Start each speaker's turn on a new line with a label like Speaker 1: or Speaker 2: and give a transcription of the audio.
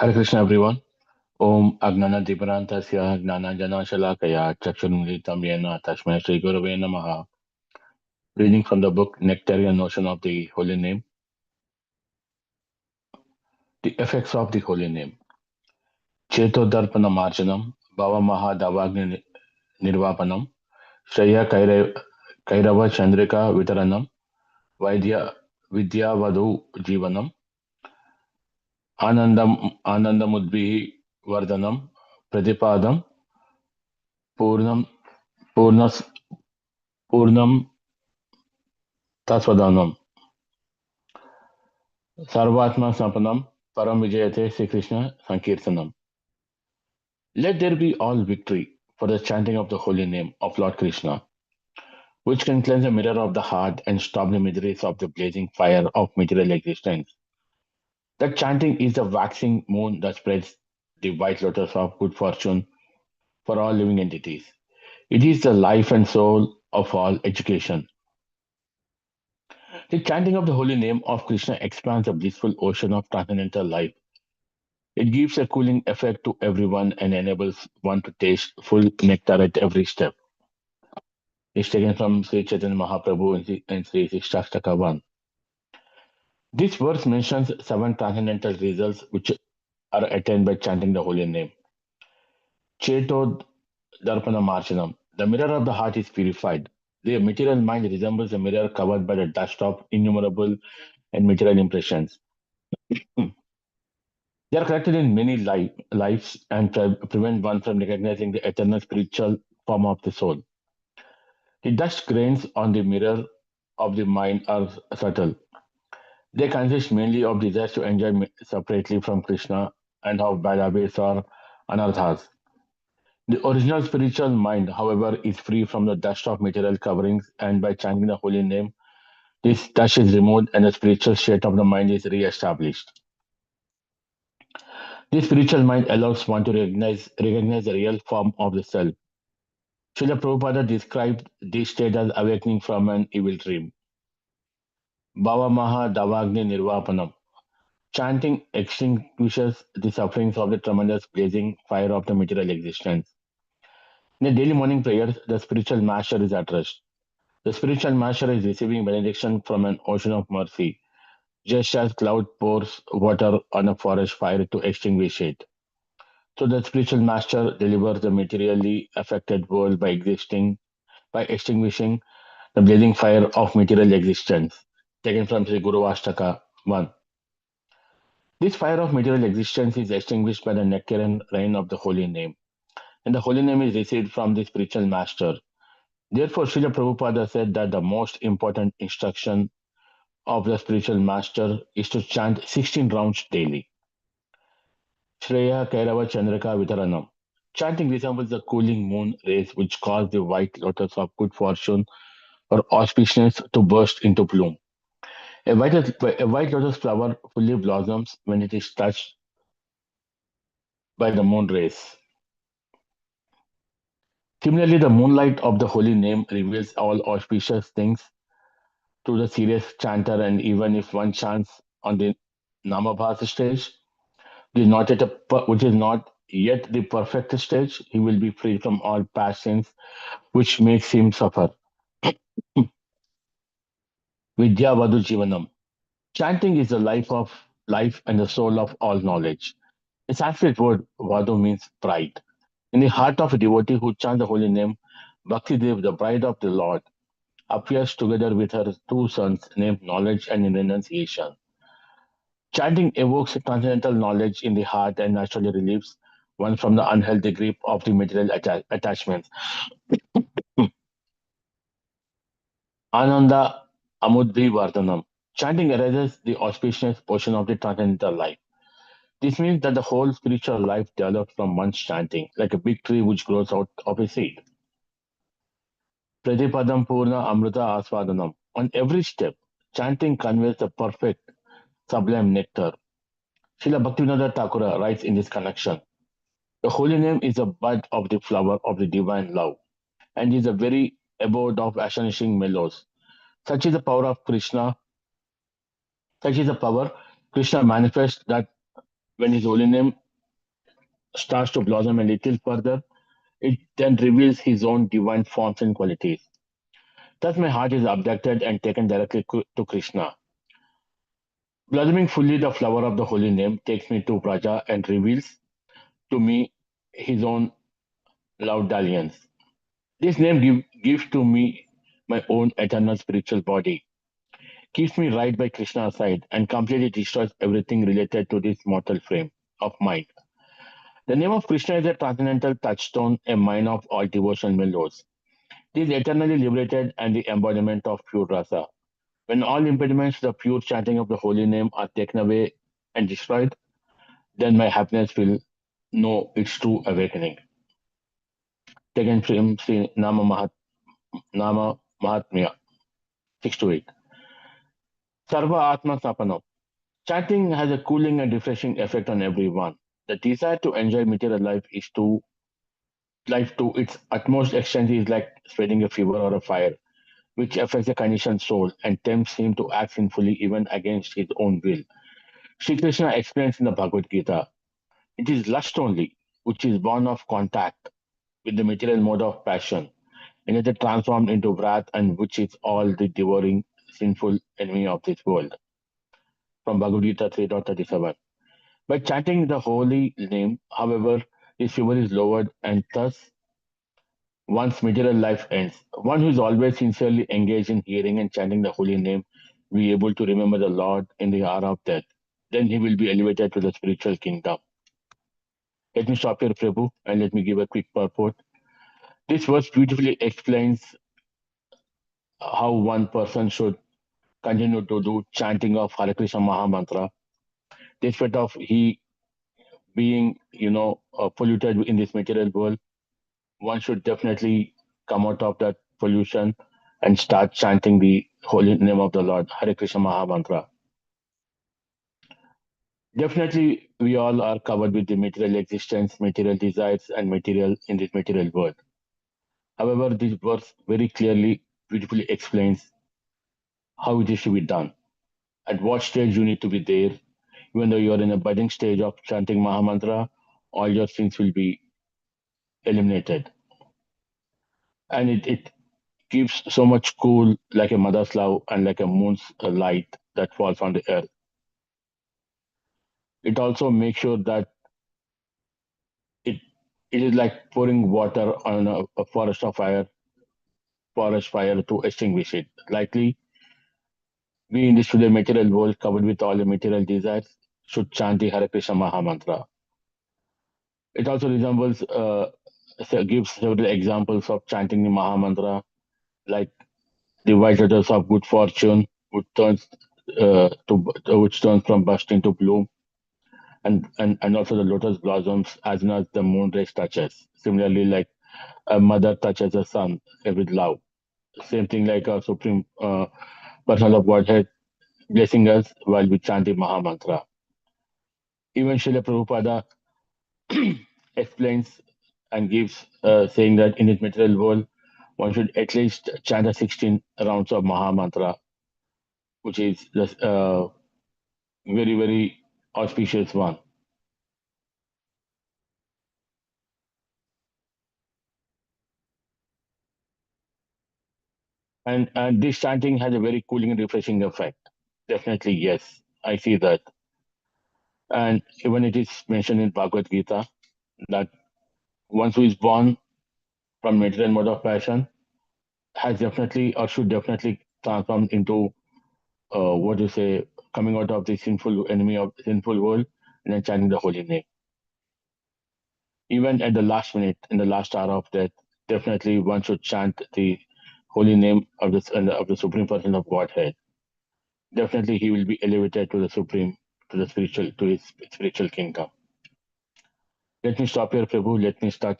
Speaker 1: Hare Krishna, everyone. Om Agnana Diparantasya Gnana Jana Shalakaya Chakshurumritam Yena Tashmai Sri Gurave Namaha. Reading from the book Nectarean Notion of the Holy Name. The effects of the Holy Name. Cheto Darpana Marjanam, Bhava Maha Davagni Nirvapanam, Shreya Kairava Chandrika Vitaranam, Vaidya Vidya Vadu Jivanam, Anandamudbihi Vardhanam, Pradipadam, Purnam Purnas Purnam Tasvadanam. Sarvatma Sampanam, Param Vijayate Sri Krishna Sankirtanam. Let there be all victory for the chanting of the holy name of Lord Krishna, which can cleanse the mirror of the heart and stop the miseries of the blazing fire of material existence. That chanting is the waxing moon that spreads the white lotus of good fortune for all living entities. It is the life and soul of all education. The chanting of the holy name of Krishna expands the blissful ocean of transcendental life. It gives a cooling effect to everyone and enables one to taste full nectar at every step. It's taken from Sri Chaitanya Mahaprabhu and Sri Shastaka 1. This verse mentions seven transcendental results which are attained by chanting the holy name. Cheto Darpana Marchanam. The mirror of the heart is purified. The material mind resembles a mirror covered by the dust of innumerable and material impressions. Hmm. They are collected in many lives and prevent one from recognizing the eternal spiritual form of the soul. The dust grains on the mirror of the mind are subtle. They consist mainly of desires to enjoy separately from Krishna and of bad habits or anarthas. The original spiritual mind, however, is free from the dust of material coverings, and by chanting the holy name, this dust is removed and the spiritual state of the mind is re-established. This spiritual mind allows one to recognize the real form of the self. Srila Prabhupada described this state as awakening from an evil dream. Bhavamaha Davagni Nirvapanam. Chanting extinguishes the sufferings of the tremendous blazing fire of the material existence. In the daily morning prayers, the spiritual master is addressed. The spiritual master is receiving benediction from an ocean of mercy, just as cloud pours water on a forest fire to extinguish it. So the spiritual master delivers the materially affected world by extinguishing the blazing fire of material existence. Taken from Sri Guru Ashtaka 1. This fire of material existence is extinguished by the Nectarean rain of the holy name, and the holy name is received from the spiritual master. Therefore, Srila Prabhupada said that the most important instruction of the spiritual master is to chant 16 rounds daily. Shreya Kairava Chandrika Vitaranam. Chanting resembles the cooling moon rays which cause the white lotus of good fortune or auspiciousness to burst into bloom. A white lotus flower fully blossoms when it is touched by the moon rays. Similarly, the moonlight of the holy name reveals all auspicious things to the serious chanter, and even if one chants on the Namabhasa stage, which is not yet the perfect stage, he will be free from all passions which makes him suffer. Vidya Vadu Jivanam. Chanting is the life and the soul of all knowledge. The Sanskrit word Vadu means bride. In the heart of a devotee who chants the holy name, Bhakti Dev, the bride of the Lord, appears together with her two sons named Knowledge and Renunciation. Chanting evokes transcendental knowledge in the heart and naturally relieves one from the unhealthy grip of the material attachments. Ananda Amudbhi Vardhanam. Chanting erases the auspicious portion of the transcendental life. This means that the whole spiritual life develops from one's chanting, like a big tree which grows out of a seed. Pradipadam Purna Amrita Aswadanam. On every step, chanting conveys the perfect, sublime nectar. Srila Bhaktivinoda Thakura writes in this connection, the holy name is the bud of the flower of the divine love, and is the very abode of astonishing mellows. Such is the power of Krishna, such is the power Krishna manifests that When his holy name starts to blossom a little further, it then reveals his own divine forms and qualities. Thus, my heart is abducted and taken directly to Krishna. Blossoming fully, the flower of the holy name takes me to Braja and reveals to me his own love dalliance. This name gives to me my own eternal spiritual body, keeps me right by Krishna's side, and completely destroys everything related to this mortal frame of mine. The name of Krishna is a transcendental touchstone, a mine of all devotional mellows. It is eternally liberated and the embodiment of pure rasa. When all impediments to the pure chanting of the holy name are taken away and destroyed, then my happiness will know its true awakening. Taken from Sri Nama Mahatmya 6 to 8. Sarva Atma Sapanam. Chanting has a cooling and refreshing effect on everyone. The desire to enjoy material life to its utmost extent is like spreading a fever or a fire, which affects the conditioned soul and tempts him to act sinfully even against his own will. Sri Krishna explains in the Bhagavad Gita, it is lust only, which is born of contact with the material mode of passion, and it is transformed into wrath and which is all the devouring sinful enemy of this world. From Bhagavad Gita 3.37. By chanting the holy name, however, his fever is lowered and thus one's material life ends. One who is always sincerely engaged in hearing and chanting the holy name will be able to remember the Lord in the hour of death. Then he will be elevated to the spiritual kingdom. Let me stop here, Prabhu, and let me give a quick purport. This verse beautifully explains how one person should continue to do chanting of Hare Krishna Maha Mantra, despite of he being, polluted in this material world. One should definitely come out of that pollution and start chanting the holy name of the Lord, Hare Krishna Maha Mantra. Definitely, we all are covered with the material existence, material desires, and material in this material world. However, this verse very clearly, beautifully explains how it is to be done. At what stage you need to be there. Even though you are in a budding stage of chanting Maha Mantra, all your sins will be eliminated. And it gives so much cool, like a mother's love and like a moon's light that falls on the earth. It also makes sure that it it is like pouring water on a forest fire to extinguish it. Likely, we in this today material world covered with all the material desires should chant the Hare Krishna Maha Mantra. It also resembles, gives several examples of chanting the Maha Mantra, like the white lotus of good fortune, which turns from bursting to bloom, and also the lotus blossoms as soon as the moon rays touches. Similarly, like a mother touches a son with love. Same thing like a supreme personal of Godhead blessing us while we chant the Maha Mantra. Even Srila Prabhupada explains and gives saying that in this material world, one should at least chant the 16 rounds of Maha Mantra, which is the very, very auspicious one. And this chanting has a very cooling and refreshing effect. Definitely, yes, I see that. And even it is mentioned in Bhagavad Gita that one who is born from material mode of passion has definitely or should definitely transform into what you say, coming out of the sinful enemy of the sinful world and then chanting the holy name. Even at the last minute, in the last hour of death, definitely one should chant the holy name of the Supreme Person of Godhead. Definitely, he will be elevated to the supreme, to his spiritual kingdom. Let me stop here, Prabhu. Let me start